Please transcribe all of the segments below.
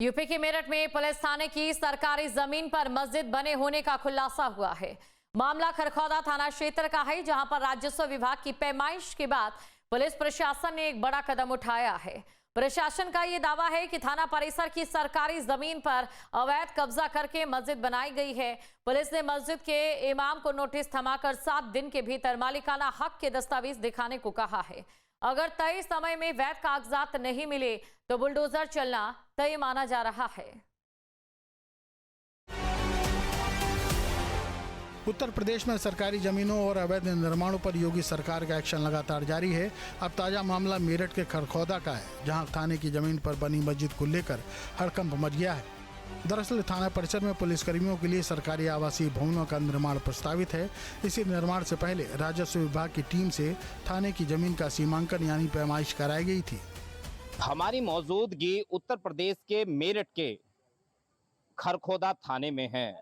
UP के मेरठ में police थाने की सरकारी जमीन पर मस्जिद बने होने का खुलासा हुआ है। मामला खरखौदा थाना क्षेत्र का है, जहां पर राजस्व विभाग की पैमाइश के बाद पुलिस प्रशासन ने एक बड़ा कदम उठाया है। प्रशासन का यह दावा है कि थाना परिसर की सरकारी जमीन पर अवैध कब्जा करके मस्जिद बनाई गई है। पुलिस ने मस्जिद के इमाम को नोटिस थमाकर 7 दिन के भीतर मालिकाना हक के दस्तावेज दिखाने को कहा है। अगर तय समय में वैध कागजात नहीं मिले तो बुलडोजर चलना तय माना जा रहा है। उत्तर प्रदेश में सरकारी जमीनों और अवैध निर्माणों पर योगी सरकार का एक्शन लगातार जारी है। अब ताजा मामला मेरठ के खरखौदा का है, जहां थाने की जमीन पर बनी मस्जिद को लेकर हड़कंप मच गया है। दरअसल थाना परिसर में पुलिसकर्मियों के लिए सरकारी आवासीय भवनों का निर्माण प्रस्तावित है। इसी निर्माण से पहले राजस्व विभाग की टीम से थाने की जमीन का सीमांकन यानी पैमाइश कराई गई थी। हमारी मौजूदगी उत्तर प्रदेश के मेरठ के खरखौदा थाने में है।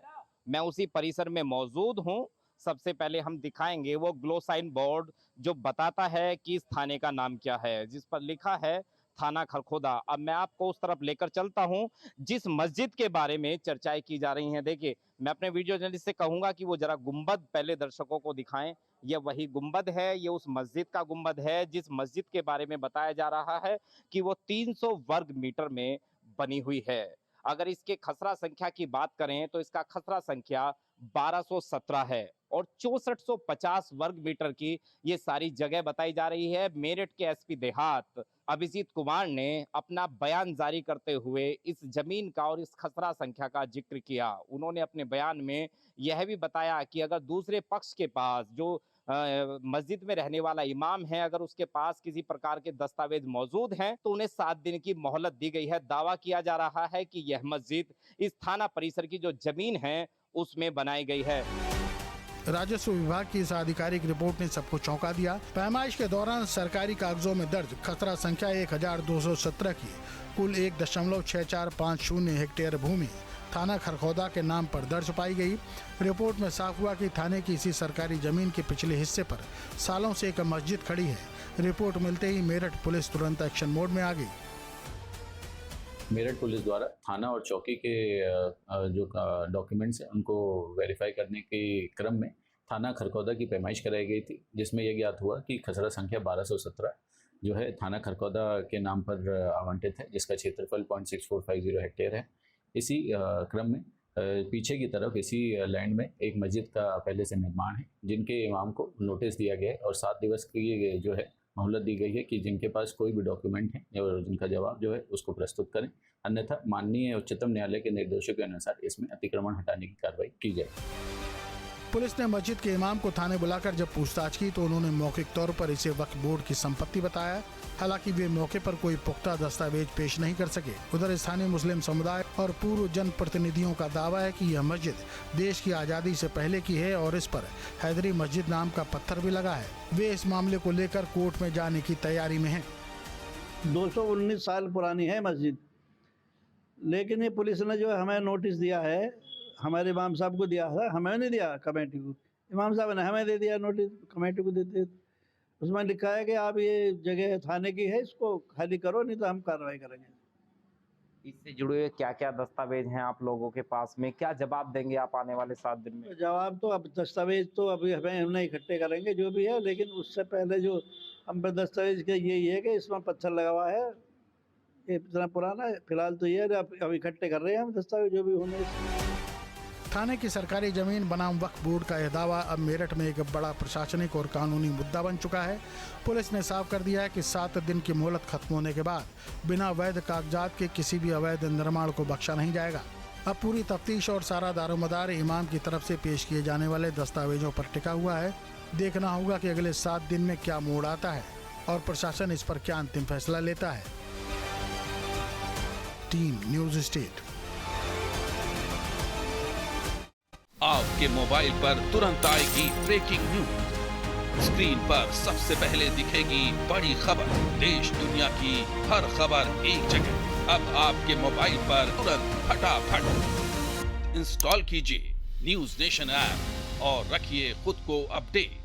मैं उसी परिसर में मौजूद हूं। सबसे पहले हम दिखाएंगे वो ग्लो साइन बोर्ड जो बताता है कि इस थाने का नाम क्या है, जिस पर लिखा है थाना खरखौदा। अब मैं आपको उस तरफ लेकर चलता हूं जिस मस्जिद के बारे में चर्चाएं की जा रही हैं। देखिए, मैं अपने वीडियो जर्नलिस्ट से कहूंगा कि वो जरा गुंबद पहले दर्शकों को दिखाएं। यह वही गुंबद है, ये उस मस्जिद का गुंबद है जिस मस्जिद के बारे में बताया जा रहा है कि वो 300 वर्ग मीटर में बनी हुई है। अगर इसके खसरा संख्या की बात करें तो इसका खसरा संख्या 1217 है और 6450 वर्ग मीटर की ये सारी जगह बताई जा रही है। मेरठ के एसपी देहात अभिजीत कुमार ने अपना बयान जारी करते हुए इस जमीन का और इस खसरा संख्या का जिक्र किया। उन्होंने अपने बयान में यह भी बताया कि अगर दूसरे पक्ष के पास जो मस्जिद में रहने वाला इमाम है, अगर उसके पास किसी प्रकार के दस्तावेज मौजूद हैं तो उन्हें 7 दिन की मोहलत दी गई है। दावा किया जा रहा है कि यह मस्जिद इस थाना परिसर की जो जमीन है उसमें बनाई गई है। राजस्व विभाग की इस आधिकारिक रिपोर्ट ने सबको चौंका दिया। पैमाइश के दौरान सरकारी कागजों में दर्ज खसरा संख्या 1217 की कुल 1.6450 हेक्टेयर भूमि थाना खरखौदा के नाम पर दर्ज पाई गई। रिपोर्ट में साफ हुआ कि थाने की इसी सरकारी जमीन के पिछले हिस्से पर सालों से एक मस्जिद खड़ी है। रिपोर्ट मिलते ही मेरठ पुलिस तुरंत एक्शन मोड में आ गई। मेरठ पुलिस द्वारा थाना और चौकी के जो डॉक्यूमेंट्स हैं उनको वेरीफाई करने के क्रम में थाना खरखौदा की पैमाइश कराई गई थी, जिसमें यह ज्ञात हुआ कि खसरा संख्या 1217 जो है थाना खरखौदा के नाम पर आवंटित है, जिसका क्षेत्रफल 0.6450 हेक्टेयर है। इसी क्रम में पीछे की तरफ इसी लैंड में एक मस्जिद का पहले से निर्माण है, जिनके इमाम को नोटिस दिया गया है और 7 दिवस की जो है मोहलत दी गई है कि जिनके पास कोई भी डॉक्यूमेंट है और जिनका जवाब जो है उसको प्रस्तुत करें, अन्यथा माननीय उच्चतम न्यायालय के निर्देशों के अनुसार इसमें अतिक्रमण हटाने की कार्रवाई की जाए। पुलिस ने मस्जिद के इमाम को थाने बुलाकर जब पूछताछ की तो उन्होंने मौखिक तौर पर इसे वक्फ बोर्ड की संपत्ति बताया। हालांकि वे मौके पर कोई पुख्ता दस्तावेज पेश नहीं कर सके। उधर स्थानीय मुस्लिम समुदाय और पूर्व जनप्रतिनिधियों का दावा है कि यह मस्जिद देश की आज़ादी से पहले की है और इस पर हैदरी मस्जिद नाम का पत्थर भी लगा है। वे इस मामले को लेकर कोर्ट में जाने की तैयारी में है। 219 साल पुरानी है मस्जिद, लेकिन ये पुलिस ने जो हमें नोटिस दिया है, हमारे इमाम साहब को दिया था, हमें नहीं दिया, कमेटी को। इमाम साहब ने हमें दे दिया नोटिस, कमेटी को देते। उसमें लिखा है कि आप ये जगह थाने की है, इसको खाली करो, नहीं तो हम कार्रवाई करेंगे। इससे जुड़े हुए क्या क्या दस्तावेज हैं आप लोगों के पास में? क्या जवाब देंगे आप आने वाले 7 दिन में? जवाब तो अब दस्तावेज तो अभी हम नहीं इकट्ठे करेंगे जो भी है, लेकिन उससे पहले जो हम पे दस्तावेज का यही है कि इसमें पत्थर लगा हुआ है, ये इतना पुराना है। फिलहाल तो ये अब इकट्ठे कर रहे हैं हम दस्तावेज जो भी होंगे। थाने की सरकारी जमीन बनाम वक्फ बोर्ड का यह दावा अब मेरठ में एक बड़ा प्रशासनिक और कानूनी मुद्दा बन चुका है। पुलिस ने साफ कर दिया है कि 7 दिन की मोहलत खत्म होने के बाद बिना वैध कागजात के किसी भी अवैध निर्माण को बख्शा नहीं जाएगा। अब पूरी तफ्तीश और सारा दारोमदार इमाम की तरफ से पेश किए जाने वाले दस्तावेजों पर टिका हुआ है। देखना होगा कि अगले 7 दिन में क्या मोड़ आता है और प्रशासन इस पर क्या अंतिम फैसला लेता है। Team news state. आपके मोबाइल पर तुरंत आएगी ब्रेकिंग न्यूज। स्क्रीन पर सबसे पहले दिखेगी बड़ी खबर। देश दुनिया की हर खबर एक जगह। अब आपके मोबाइल पर तुरंत फटाफट इंस्टॉल कीजिए न्यूज नेशन ऐप और रखिए खुद को अपडेट।